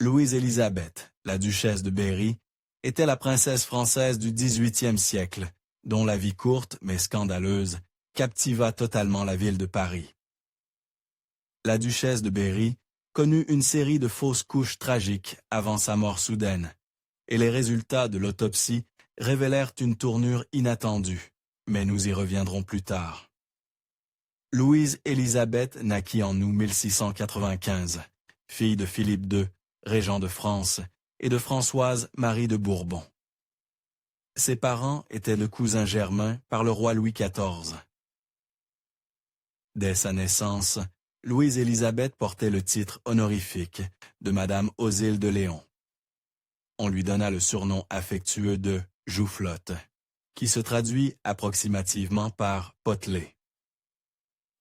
Louise-Élisabeth, la duchesse de Berry, était la princesse française du XVIIIe siècle, dont la vie courte mais scandaleuse captiva totalement la ville de Paris. La duchesse de Berry connut une série de fausses couches tragiques avant sa mort soudaine, et les résultats de l'autopsie révélèrent une tournure inattendue, mais nous y reviendrons plus tard. Louise-Élisabeth naquit en août 1695, fille de Philippe II, régent de France, et de Françoise Marie de Bourbon. Ses parents étaient le cousin germain par le roi Louis XIV. Dès sa naissance, Louise-Élisabeth portait le titre honorifique de Madame Ozile de Léon. On lui donna le surnom affectueux de « Joufflotte », qui se traduit approximativement par « potelé ».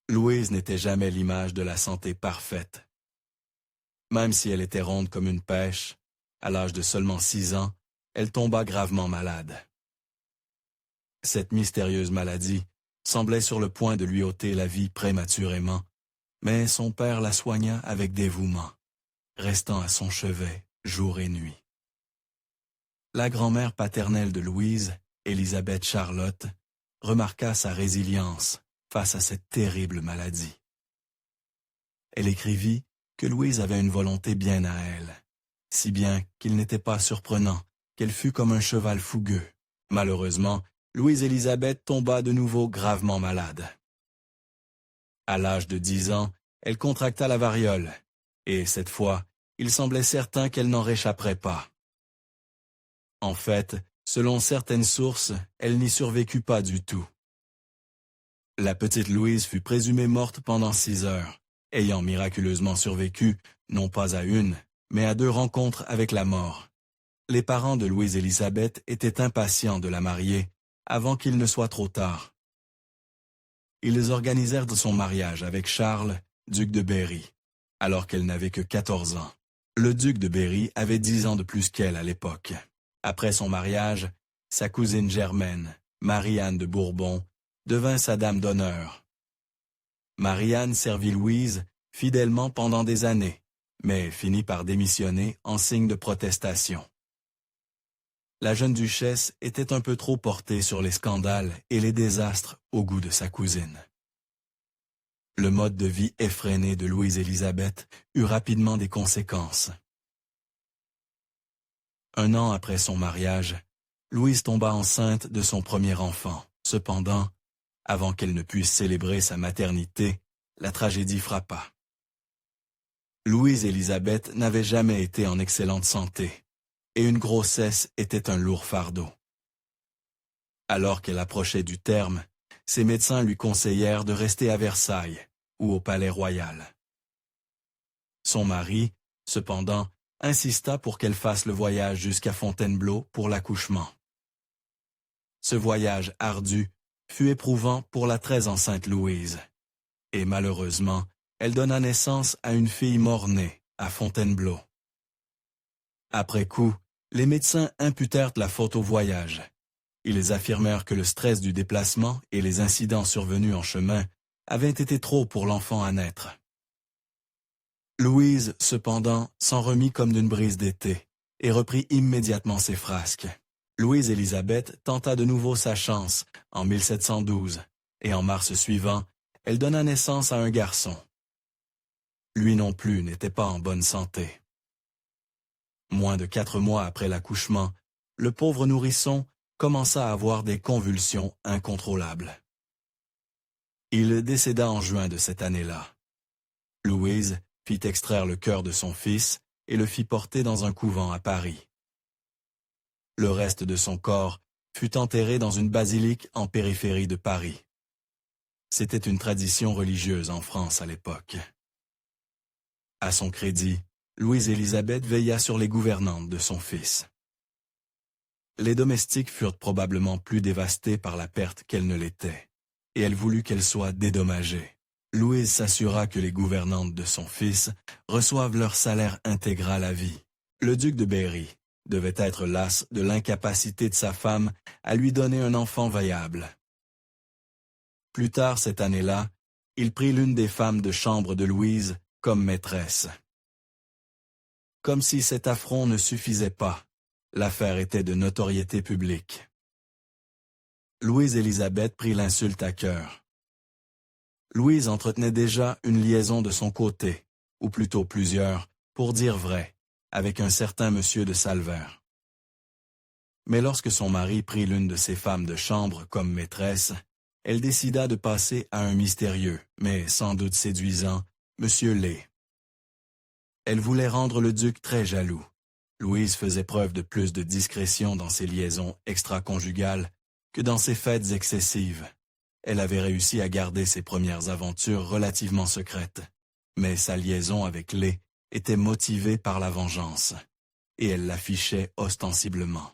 Louise n'était jamais l'image de la santé parfaite. Même si elle était ronde comme une pêche, à l'âge de seulement 6 ans, elle tomba gravement malade. Cette mystérieuse maladie semblait sur le point de lui ôter la vie prématurément, mais son père la soigna avec dévouement, restant à son chevet jour et nuit. La grand-mère paternelle de Louise, Élisabeth Charlotte, remarqua sa résilience face à cette terrible maladie. Elle écrivit que Louise avait une volonté bien à elle, si bien qu'il n'était pas surprenant qu'elle fût comme un cheval fougueux. Malheureusement, Louise-Élisabeth tomba de nouveau gravement malade. À l'âge de 10 ans, elle contracta la variole, et cette fois, il semblait certain qu'elle n'en réchapperait pas. En fait, selon certaines sources, elle n'y survécut pas du tout. La petite Louise fut présumée morte pendant 6 heures, ayant miraculeusement survécu, non pas à une, mais à 2 rencontres avec la mort. Les parents de Louise-Élisabeth étaient impatients de la marier, avant qu'il ne soit trop tard. Ils organisèrent son mariage avec Charles, duc de Berry, alors qu'elle n'avait que 14 ans. Le duc de Berry avait 10 ans de plus qu'elle à l'époque. Après son mariage, sa cousine germaine, Marie-Anne de Bourbon, devint sa dame d'honneur. Marie-Anne servit Louise fidèlement pendant des années, mais finit par démissionner en signe de protestation. La jeune duchesse était un peu trop portée sur les scandales et les désastres au goût de sa cousine. Le mode de vie effréné de Louise-Élisabeth eut rapidement des conséquences. 1 an après son mariage, Louise tomba enceinte de son premier enfant. Cependant, avant qu'elle ne puisse célébrer sa maternité, la tragédie frappa. Louise-Élisabeth n'avait jamais été en excellente santé, et une grossesse était un lourd fardeau. Alors qu'elle approchait du terme, ses médecins lui conseillèrent de rester à Versailles ou au Palais Royal. Son mari, cependant, insista pour qu'elle fasse le voyage jusqu'à Fontainebleau pour l'accouchement. Ce voyage ardu fut éprouvant pour la très enceinte Louise, et malheureusement, elle donna naissance à une fille mort-née à Fontainebleau. Après coup, les médecins imputèrent la faute au voyage. Ils affirmèrent que le stress du déplacement et les incidents survenus en chemin avaient été trop pour l'enfant à naître. Louise, cependant, s'en remit comme d'une brise d'été et reprit immédiatement ses frasques. Louise-Élisabeth tenta de nouveau sa chance en 1712, et en mars suivant, elle donna naissance à un garçon. Lui non plus n'était pas en bonne santé. Moins de 4 mois après l'accouchement, le pauvre nourrisson commença à avoir des convulsions incontrôlables. Il décéda en juin de cette année-là. Louise fit extraire le cœur de son fils et le fit porter dans un couvent à Paris. Le reste de son corps fut enterré dans une basilique en périphérie de Paris. C'était une tradition religieuse en France à l'époque. À son crédit, Louise-Élisabeth veilla sur les gouvernantes de son fils. Les domestiques furent probablement plus dévastés par la perte qu'elle ne l'était, et elle voulut qu'elle soit dédommagée. Louise s'assura que les gouvernantes de son fils reçoivent leur salaire intégral à vie. Le duc de Berry devait être las de l'incapacité de sa femme à lui donner un enfant viable. Plus tard cette année-là, il prit l'une des femmes de chambre de Louise comme maîtresse. Comme si cet affront ne suffisait pas, l'affaire était de notoriété publique. Louise-Élisabeth prit l'insulte à cœur. Louise entretenait déjà une liaison de son côté, ou plutôt plusieurs, pour dire vrai, avec un certain monsieur de Salvert. Mais lorsque son mari prit l'une de ses femmes de chambre comme maîtresse, elle décida de passer à un mystérieux, mais sans doute séduisant, monsieur Lay. Elle voulait rendre le duc très jaloux. Louise faisait preuve de plus de discrétion dans ses liaisons extra-conjugales que dans ses fêtes excessives. Elle avait réussi à garder ses premières aventures relativement secrètes, mais sa liaison avec Lay était motivée par la vengeance, et elle l'affichait ostensiblement.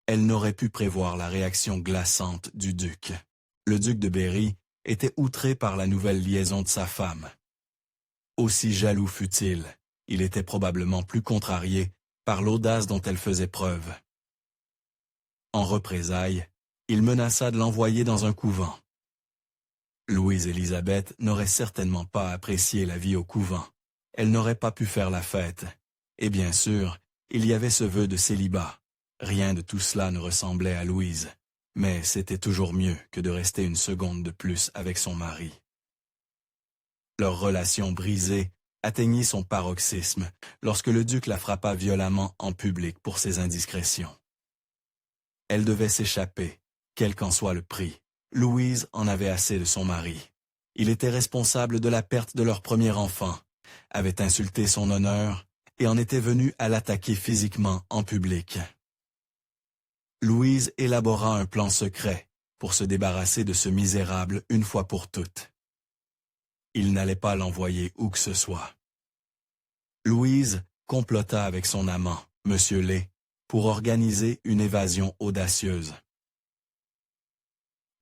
Elle n'aurait pu prévoir la réaction glaçante du duc. Le duc de Berry était outré par la nouvelle liaison de sa femme. Aussi jaloux fut-il, il était probablement plus contrarié par l'audace dont elle faisait preuve. En représailles, il menaça de l'envoyer dans un couvent. Louise-Élisabeth n'aurait certainement pas apprécié la vie au couvent. Elle n'aurait pas pu faire la fête. Et bien sûr, il y avait ce vœu de célibat. Rien de tout cela ne ressemblait à Louise, mais c'était toujours mieux que de rester une seconde de plus avec son mari. Leur relation brisée atteignit son paroxysme lorsque le duc la frappa violemment en public pour ses indiscrétions. Elle devait s'échapper, quel qu'en soit le prix. Louise en avait assez de son mari. Il était responsable de la perte de leur premier enfant, avait insulté son honneur et en était venu à l'attaquer physiquement en public. Louise élabora un plan secret pour se débarrasser de ce misérable une fois pour toutes. Il n'allait pas l'envoyer où que ce soit. Louise complota avec son amant, M. Lay, pour organiser une évasion audacieuse.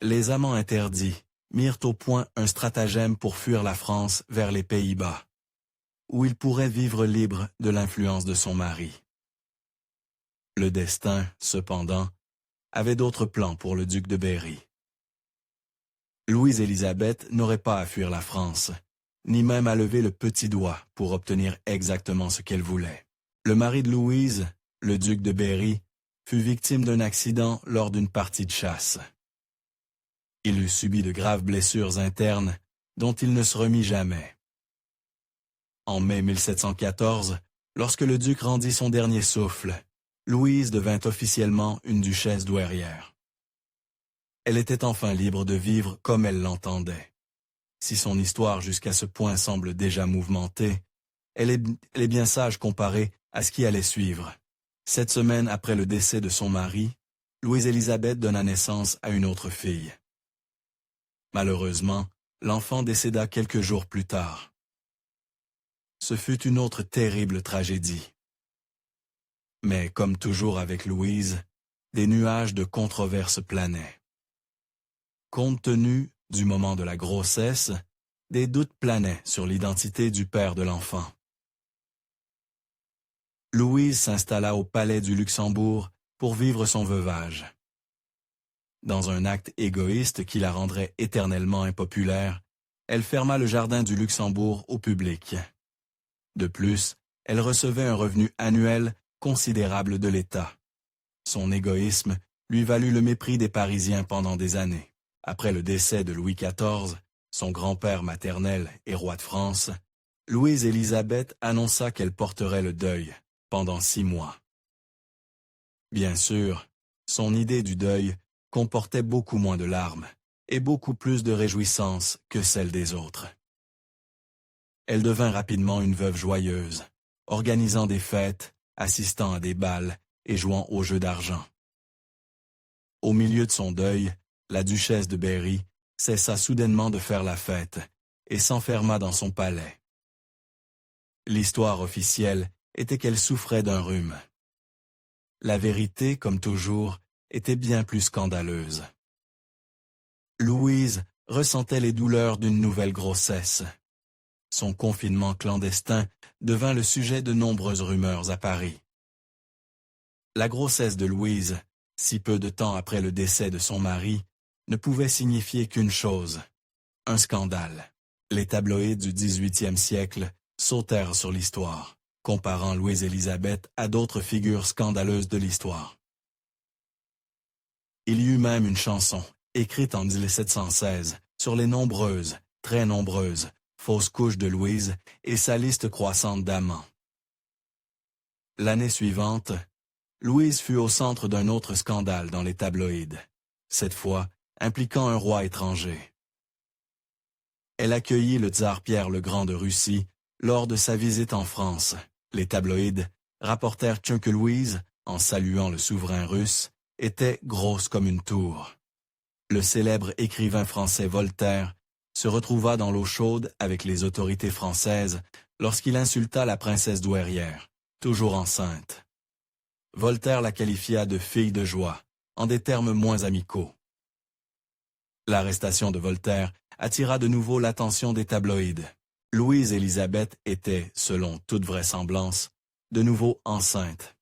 Les amants interdits mirent au point un stratagème pour fuir la France vers les Pays-Bas, où il pourrait vivre libre de l'influence de son mari. Le destin, cependant, avait d'autres plans pour le duc de Berry. Louise-Élisabeth n'aurait pas à fuir la France, ni même à lever le petit doigt pour obtenir exactement ce qu'elle voulait. Le mari de Louise, le duc de Berry, fut victime d'un accident lors d'une partie de chasse. Il eut subi de graves blessures internes dont il ne se remit jamais. En mai 1714, lorsque le duc rendit son dernier souffle, Louise devint officiellement une duchesse douairière. Elle était enfin libre de vivre comme elle l'entendait. Si son histoire jusqu'à ce point semble déjà mouvementée, elle est bien sage comparée à ce qui allait suivre. 7 semaines après le décès de son mari, Louise-Élisabeth donna naissance à une autre fille. Malheureusement, l'enfant décéda quelques jours plus tard. Ce fut une autre terrible tragédie. Mais comme toujours avec Louise, des nuages de controverses planaient. Compte tenu du moment de la grossesse, des doutes planaient sur l'identité du père de l'enfant. Louise s'installa au palais du Luxembourg pour vivre son veuvage. Dans un acte égoïste qui la rendrait éternellement impopulaire, elle ferma le jardin du Luxembourg au public. De plus, elle recevait un revenu annuel considérable de l'État. Son égoïsme lui valut le mépris des Parisiens pendant des années. Après le décès de Louis XIV, son grand-père maternel et roi de France, Louise-Élisabeth annonça qu'elle porterait le deuil pendant 6 mois. Bien sûr, son idée du deuil comportait beaucoup moins de larmes et beaucoup plus de réjouissances que celle des autres. Elle devint rapidement une veuve joyeuse, organisant des fêtes, assistant à des bals et jouant aux jeux d'argent. Au milieu de son deuil, la duchesse de Berry cessa soudainement de faire la fête et s'enferma dans son palais. L'histoire officielle était qu'elle souffrait d'un rhume. La vérité, comme toujours, était bien plus scandaleuse. Louise ressentait les douleurs d'une nouvelle grossesse. Son confinement clandestin devint le sujet de nombreuses rumeurs à Paris. La grossesse de Louise, si peu de temps après le décès de son mari, ne pouvait signifier qu'une chose, un scandale. Les tabloïds du XVIIIe siècle sautèrent sur l'histoire. comparant Louise-Élisabeth à d'autres figures scandaleuses de l'histoire. Il y eut même une chanson, écrite en 1716, sur les nombreuses, très nombreuses, fausses couches de Louise et sa liste croissante d'amants. L'année suivante, Louise fut au centre d'un autre scandale dans les tabloïds, cette fois impliquant un roi étranger. Elle accueillit le tsar Pierre le Grand de Russie lors de sa visite en France. Les tabloïds rapportèrent que Louise, en saluant le souverain russe, était grosse comme une tour. Le célèbre écrivain français Voltaire se retrouva dans l'eau chaude avec les autorités françaises lorsqu'il insulta la princesse douairière, toujours enceinte. Voltaire la qualifia de fille de joie, en des termes moins amicaux. L'arrestation de Voltaire attira de nouveau l'attention des tabloïds. Louise-Élisabeth était, selon toute vraisemblance, de nouveau enceinte.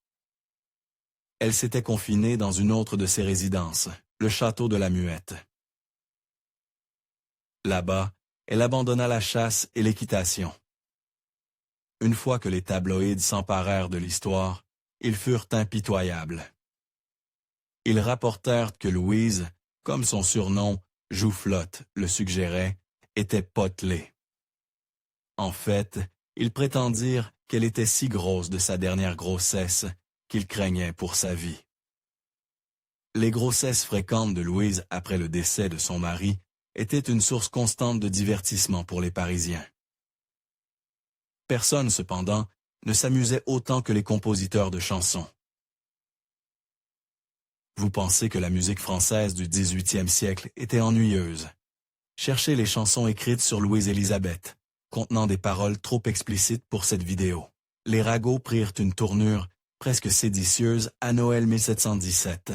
Elle s'était confinée dans une autre de ses résidences, le château de la Muette. Là-bas, elle abandonna la chasse et l'équitation. Une fois que les tabloïds s'emparèrent de l'histoire, ils furent impitoyables. Ils rapportèrent que Louise, comme son surnom, Joufflotte, le suggérait, était potelée. En fait, ils prétendirent qu'elle était si grosse de sa dernière grossesse qu'ils craignaient pour sa vie. Les grossesses fréquentes de Louise après le décès de son mari étaient une source constante de divertissement pour les Parisiens. Personne, cependant, ne s'amusait autant que les compositeurs de chansons. Vous pensez que la musique française du XVIIIe siècle était ennuyeuse? Cherchez les chansons écrites sur Louise-Élisabeth, contenant des paroles trop explicites pour cette vidéo. Les ragots prirent une tournure presque séditieuse à Noël 1717.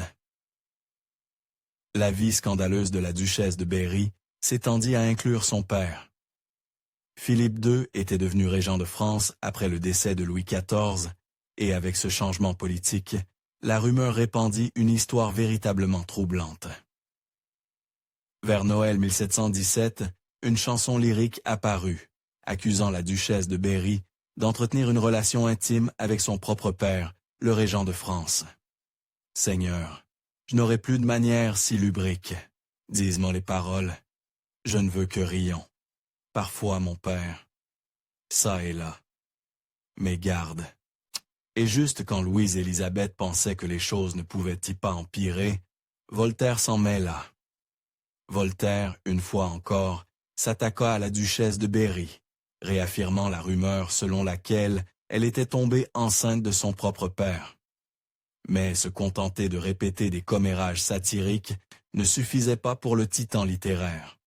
La vie scandaleuse de la duchesse de Berry s'étendit à inclure son père. Philippe II était devenu régent de France après le décès de Louis XIV, et avec ce changement politique, la rumeur répandit une histoire véritablement troublante. Vers Noël 1717, une chanson lyrique apparut, accusant la duchesse de Berry d'entretenir une relation intime avec son propre père, le régent de France. « Seigneur, je n'aurai plus de manières si lubriques, disent-moi les paroles. Je ne veux que rions. Parfois, mon père, ça et là. Mais garde. » Et juste quand Louise-Élisabeth pensait que les choses ne pouvaient-y pas empirer, Voltaire s'en mêla. Voltaire, une fois encore, s'attaqua à la duchesse de Berry, réaffirmant la rumeur selon laquelle elle était tombée enceinte de son propre père. Mais se contenter de répéter des commérages satiriques ne suffisait pas pour le titan littéraire.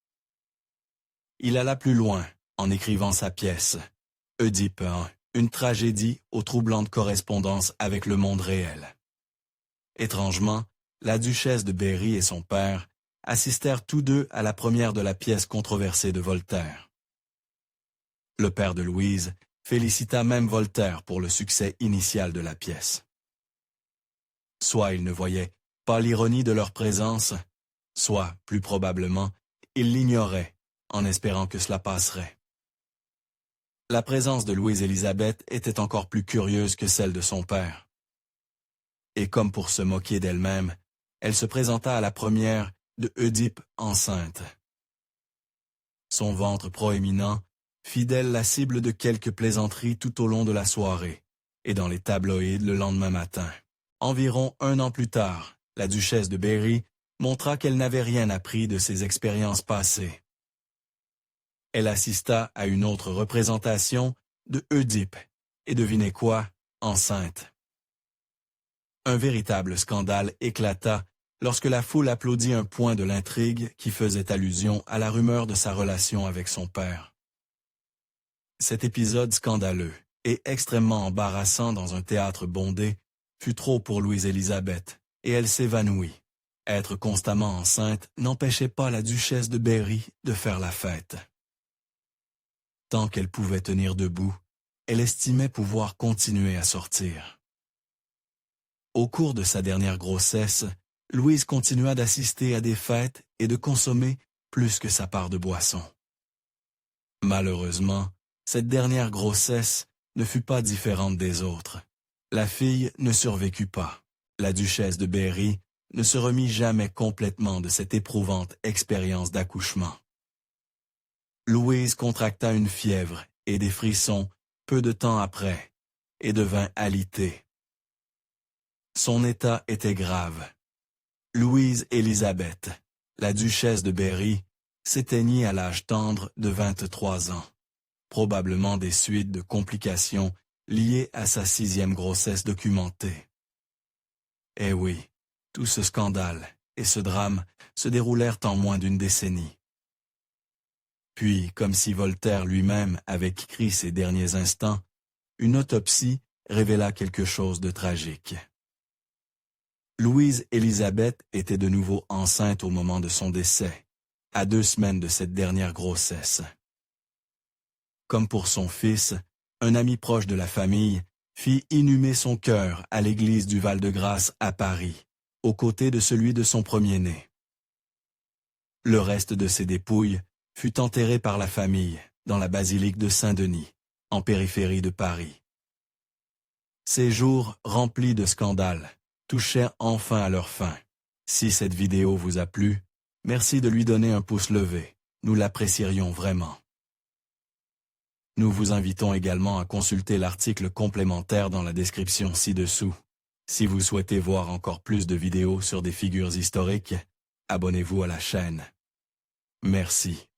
Il alla plus loin en écrivant sa pièce, Oedipe I, une tragédie aux troublantes correspondances avec le monde réel. Étrangement, la duchesse de Berry et son père assistèrent tous deux à la première de la pièce controversée de Voltaire. Le père de Louise félicita même Voltaire pour le succès initial de la pièce. Soit il ne voyait pas l'ironie de leur présence, soit, plus probablement, il l'ignorait, en espérant que cela passerait. La présence de Louise-Élisabeth était encore plus curieuse que celle de son père. Et comme pour se moquer d'elle-même, elle se présenta à la première de Oedipe enceinte. Son ventre proéminent fit d'elle la cible de quelques plaisanteries tout au long de la soirée, et dans les tabloïds le lendemain matin. Environ 1 an plus tard, la duchesse de Berry montra qu'elle n'avait rien appris de ses expériences passées. Elle assista à une autre représentation de Oedipe, et devinez quoi, enceinte. Un véritable scandale éclata lorsque la foule applaudit un point de l'intrigue qui faisait allusion à la rumeur de sa relation avec son père. Cet épisode scandaleux et extrêmement embarrassant dans un théâtre bondé fut trop pour Louise-Élisabeth, et elle s'évanouit. Être constamment enceinte n'empêchait pas la duchesse de Berry de faire la fête. Tant qu'elle pouvait tenir debout, elle estimait pouvoir continuer à sortir. Au cours de sa dernière grossesse, Louise continua d'assister à des fêtes et de consommer plus que sa part de boisson. Malheureusement, cette dernière grossesse ne fut pas différente des autres. La fille ne survécut pas. La duchesse de Berry ne se remit jamais complètement de cette éprouvante expérience d'accouchement. Louise contracta une fièvre et des frissons peu de temps après, et devint alitée. Son état était grave. Louise Élisabeth, la duchesse de Berry, s'éteignit à l'âge tendre de 23 ans, probablement des suites de complications liées à sa 6e grossesse documentée. Eh oui, tout ce scandale et ce drame se déroulèrent en moins d'une décennie. Puis, comme si Voltaire lui-même avait écrit ses derniers instants, une autopsie révéla quelque chose de tragique. Louise Élisabeth était de nouveau enceinte au moment de son décès, à 2 semaines de cette dernière grossesse. Comme pour son fils, un ami proche de la famille fit inhumer son cœur à l'église du Val-de-Grâce à Paris, aux côtés de celui de son premier-né. Le reste de ses dépouilles fut enterré par la famille dans la basilique de Saint-Denis, en périphérie de Paris. Ces jours remplis de scandales touchaient enfin à leur fin. Si cette vidéo vous a plu, merci de lui donner un pouce levé, nous l'apprécierions vraiment. Nous vous invitons également à consulter l'article complémentaire dans la description ci-dessous. Si vous souhaitez voir encore plus de vidéos sur des figures historiques, abonnez-vous à la chaîne. Merci.